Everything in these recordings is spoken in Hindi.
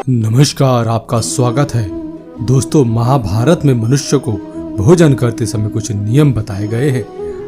नमस्कार, आपका स्वागत है। दोस्तों, महाभारत में मनुष्य को भोजन करते समय कुछ नियम बताए गए हैं।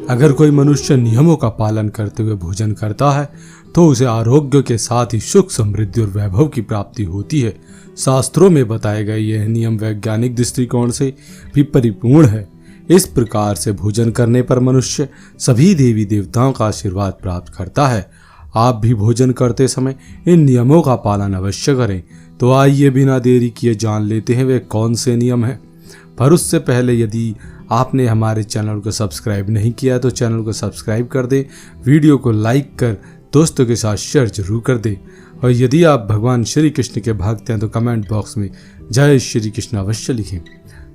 अगर कोई मनुष्य नियमों का पालन करते हुए भोजन करता है तो उसे आरोग्य के साथ ही सुख, समृद्धि और वैभव की प्राप्ति होती है। शास्त्रों में बताए गए यह नियम वैज्ञानिक दृष्टिकोण से भी परिपूर्ण है। इस प्रकार से भोजन करने पर मनुष्य सभी देवी देवताओं का आशीर्वाद प्राप्त करता है। आप भी भोजन करते समय इन नियमों का पालन अवश्य करें। तो आइए बिना देरी किए जान लेते हैं वे कौन से नियम हैं। पर उससे पहले यदि आपने हमारे चैनल को सब्सक्राइब नहीं किया तो चैनल को सब्सक्राइब कर दें, वीडियो को लाइक कर दोस्तों के साथ शेयर जरूर कर दें। और यदि आप भगवान श्री कृष्ण के भक्त हैं तो कमेंट बॉक्स में जय श्री कृष्ण अवश्य लिखें।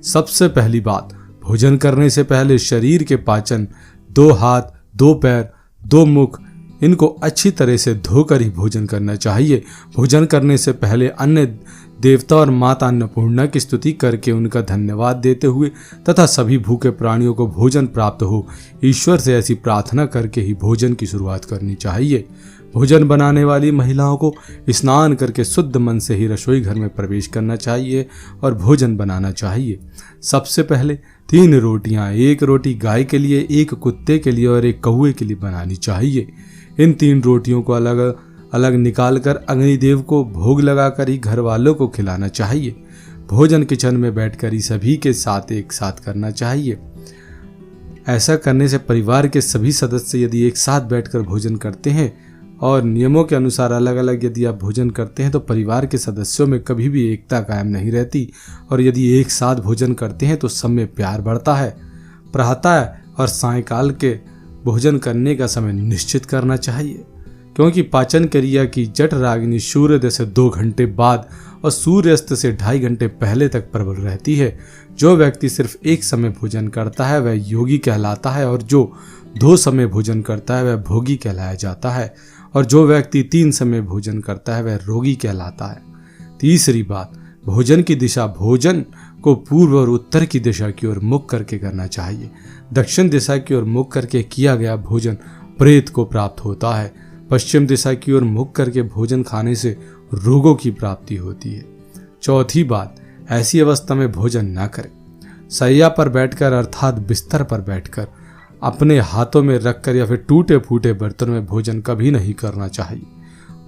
सबसे पहली बात, भोजन करने से पहले शरीर के पाचन 2 हाथ, 2 पैर, 2 मुख इनको अच्छी तरह से धोकर ही भोजन करना चाहिए। भोजन करने से पहले अन्य देवता और माता अन्नपूर्णा की स्तुति करके उनका धन्यवाद देते हुए तथा सभी भूखे प्राणियों को भोजन प्राप्त हो, ईश्वर से ऐसी प्रार्थना करके ही भोजन की शुरुआत करनी चाहिए। भोजन बनाने वाली महिलाओं को स्नान करके शुद्ध मन से ही रसोई घर में प्रवेश करना चाहिए और भोजन बनाना चाहिए। सबसे पहले 3 रोटियां, 1 रोटी गाय के लिए, 1 कुत्ते के लिए और 1 कौवे के लिए बनानी चाहिए। इन 3 रोटियों को अलग अलग निकालकर अग्निदेव को भोग लगाकर ही घर वालों को खिलाना चाहिए। भोजन किचन में बैठकर ही सभी के साथ एक साथ करना चाहिए। ऐसा करने से परिवार के सभी सदस्य यदि एक साथ बैठकर भोजन करते हैं और नियमों के अनुसार अलग अलग यदि आप भोजन करते हैं तो परिवार के सदस्यों में कभी भी एकता कायम नहीं रहती। और यदि एक साथ भोजन करते हैं तो सब में प्यार बढ़ता है। प्रातः और सायंकाल के भोजन करने का समय निश्चित करना चाहिए, क्योंकि पाचन क्रिया की जठराग्नि सूर्योदय से 2 घंटे बाद और सूर्यास्त से 2.5 घंटे पहले तक प्रबल रहती है। जो व्यक्ति सिर्फ एक समय भोजन करता है वह योगी कहलाता है और जो 2 समय भोजन करता है वह भोगी कहलाया जाता है और जो व्यक्ति 3 समय भोजन करता है वह रोगी कहलाता है। तीसरी बात, भोजन की दिशा, भोजन को पूर्व और उत्तर की दिशा की ओर मुख करके करना चाहिए। दक्षिण दिशा की ओर मुख करके किया गया भोजन प्रेत को प्राप्त होता है। पश्चिम दिशा की ओर मुख करके भोजन खाने से रोगों की प्राप्ति होती है। चौथी बात, ऐसी अवस्था में भोजन न करें। सैया पर बैठकर अर्थात बिस्तर पर बैठकर अपने हाथों में रखकर या फिर टूटे फूटे बर्तन में भोजन कभी नहीं करना चाहिए।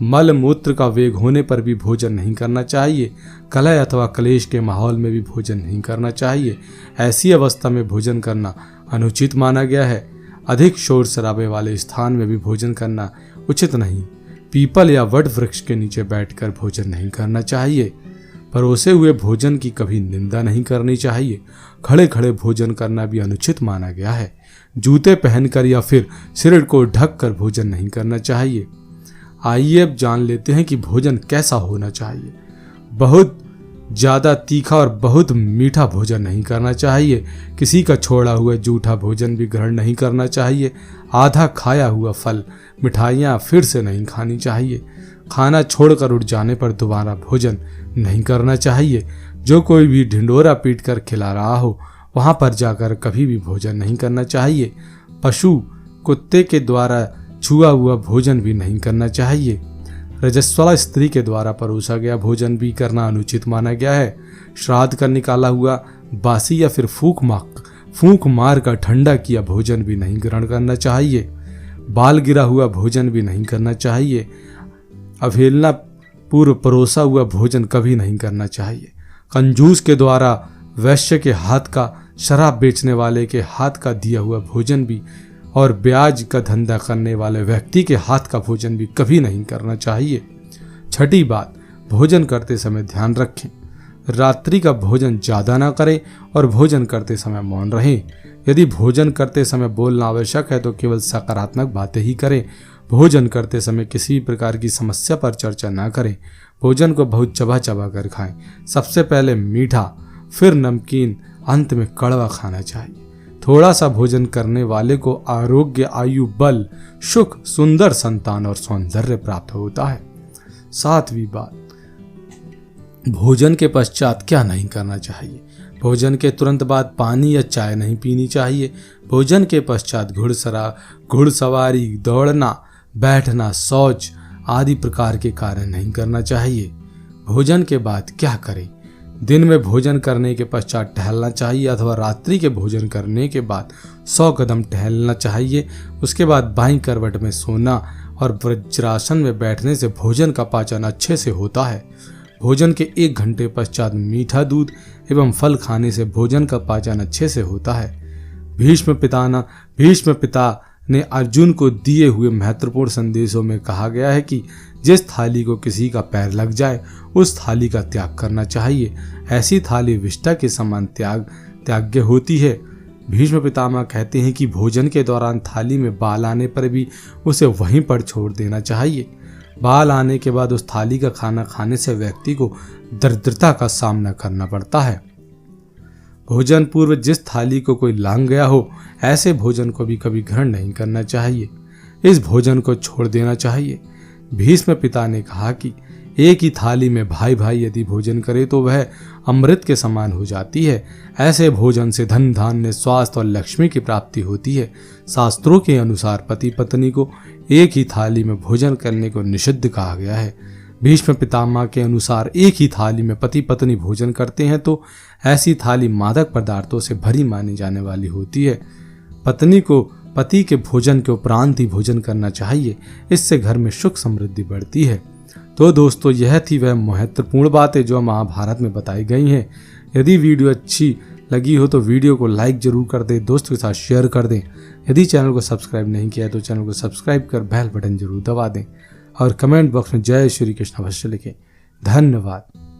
मल मूत्र का वेग होने पर भी भोजन नहीं करना चाहिए। कलह अथवा क्लेश के माहौल में भी भोजन नहीं करना चाहिए। ऐसी अवस्था में भोजन करना अनुचित माना गया है। अधिक शोर शराबे वाले स्थान में भी भोजन करना उचित नहीं। पीपल या वट वृक्ष के नीचे बैठकर भोजन नहीं करना चाहिए। परोसे हुए भोजन की कभी निंदा नहीं करनी चाहिए। खड़े खड़े भोजन करना भी अनुचित माना गया है। जूते पहनकर या फिर सिर को ढक कर भोजन नहीं करना चाहिए। आइए अब जान लेते हैं कि भोजन कैसा होना चाहिए। बहुत ज़्यादा तीखा और बहुत मीठा भोजन नहीं करना चाहिए। किसी का छोड़ा हुआ जूठा भोजन भी ग्रहण नहीं करना चाहिए। आधा खाया हुआ फल, मिठाइयाँ फिर से नहीं खानी चाहिए। खाना छोड़कर उठ जाने पर दोबारा भोजन नहीं करना चाहिए। जो कोई भी ढिंडोरा पीट कर खिला रहा हो वहाँ पर जाकर कभी भी भोजन नहीं करना चाहिए। पशु कुत्ते के द्वारा छुआ हुआ भोजन भी नहीं करना चाहिए। रजस्वला स्त्री के द्वारा परोसा गया भोजन भी करना अनुचित माना गया है। श्राद्ध का निकाला हुआ बासी या फिर फूंक मार का ठंडा किया भोजन भी नहीं ग्रहण करना चाहिए। बाल गिरा हुआ भोजन भी नहीं करना चाहिए। अवहेलना पूर्व परोसा हुआ भोजन कभी नहीं करना चाहिए। कंजूस के द्वारा वैश्य के हाथ का, शराब बेचने वाले के हाथ का दिया हुआ भोजन भी और ब्याज का धंधा करने वाले व्यक्ति के हाथ का भोजन भी कभी नहीं करना चाहिए। छठी बात, भोजन करते समय ध्यान रखें। रात्रि का भोजन ज़्यादा ना करें और भोजन करते समय मौन रहें। यदि भोजन करते समय बोलना आवश्यक है तो केवल सकारात्मक बातें ही करें। भोजन करते समय किसी प्रकार की समस्या पर चर्चा ना करें। भोजन को बहुत चबा चबा कर खाएं। सबसे पहले मीठा, फिर नमकीन, अंत में कड़वा खाना चाहिए। थोड़ा सा भोजन करने वाले को आरोग्य, आयु, बल, सुख, सुंदर संतान और सौंदर्य प्राप्त होता है। 7वीं बात, भोजन के पश्चात क्या नहीं करना चाहिए। भोजन के तुरंत बाद पानी या चाय नहीं पीनी चाहिए। भोजन के पश्चात घुड़सवारी, दौड़ना, बैठना, शौच आदि प्रकार के कार्य नहीं करना चाहिए। भोजन के बाद क्या करें? दिन में भोजन करने के पश्चात टहलना चाहिए अथवा रात्रि के भोजन करने के बाद 100 कदम टहलना चाहिए। उसके बाद बाईं करवट में सोना और वज्रासन में बैठने से भोजन का पाचन अच्छे से होता है। भोजन के 1 घंटे पश्चात मीठा दूध एवं फल खाने से भोजन का पाचन अच्छे से होता है। भीष्म पिता ने अर्जुन को दिए हुए महत्वपूर्ण संदेशों में कहा गया है कि जिस थाली को किसी का पैर लग जाए उस थाली का त्याग करना चाहिए। ऐसी थाली विष्ठा के समान त्याग्य होती है। भीष्म पितामह कहते हैं कि भोजन के दौरान थाली में बाल आने पर भी उसे वहीं पर छोड़ देना चाहिए। बाल आने के बाद उस थाली का खाना खाने से व्यक्ति को दरिद्रता का सामना करना पड़ता है। भोजन पूर्व जिस थाली को कोई लांग गया हो, ऐसे भोजन को भी कभी ग्रहण नहीं करना चाहिए। इस भोजन को छोड़ देना चाहिए। भीष्म पिता ने कहा कि एक ही थाली में भाई भाई यदि भोजन करे तो वह अमृत के समान हो जाती है। ऐसे भोजन से धन, धान्य, स्वास्थ्य और लक्ष्मी की प्राप्ति होती है। शास्त्रों के अनुसार पति पत्नी को एक ही थाली में भोजन करने को निषिद्ध कहा गया है। भीष्म पितामह के अनुसार एक ही थाली में पति पत्नी भोजन करते हैं तो ऐसी थाली मादक पदार्थों से भरी मानी जाने वाली होती है। पत्नी को पति के भोजन के उपरांत ही भोजन करना चाहिए। इससे घर में सुख समृद्धि बढ़ती है। तो दोस्तों, यह थी वह महत्वपूर्ण बातें जो महाभारत में बताई गई हैं। यदि वीडियो अच्छी लगी हो तो वीडियो को लाइक जरूर कर दें, दोस्तों के साथ शेयर कर दें। यदि चैनल को सब्सक्राइब नहीं किया तो चैनल को सब्सक्राइब कर बेल बटन जरूर दबा दें और कमेंट बॉक्स में जय श्री कृष्ण अवश्य लिखें। धन्यवाद।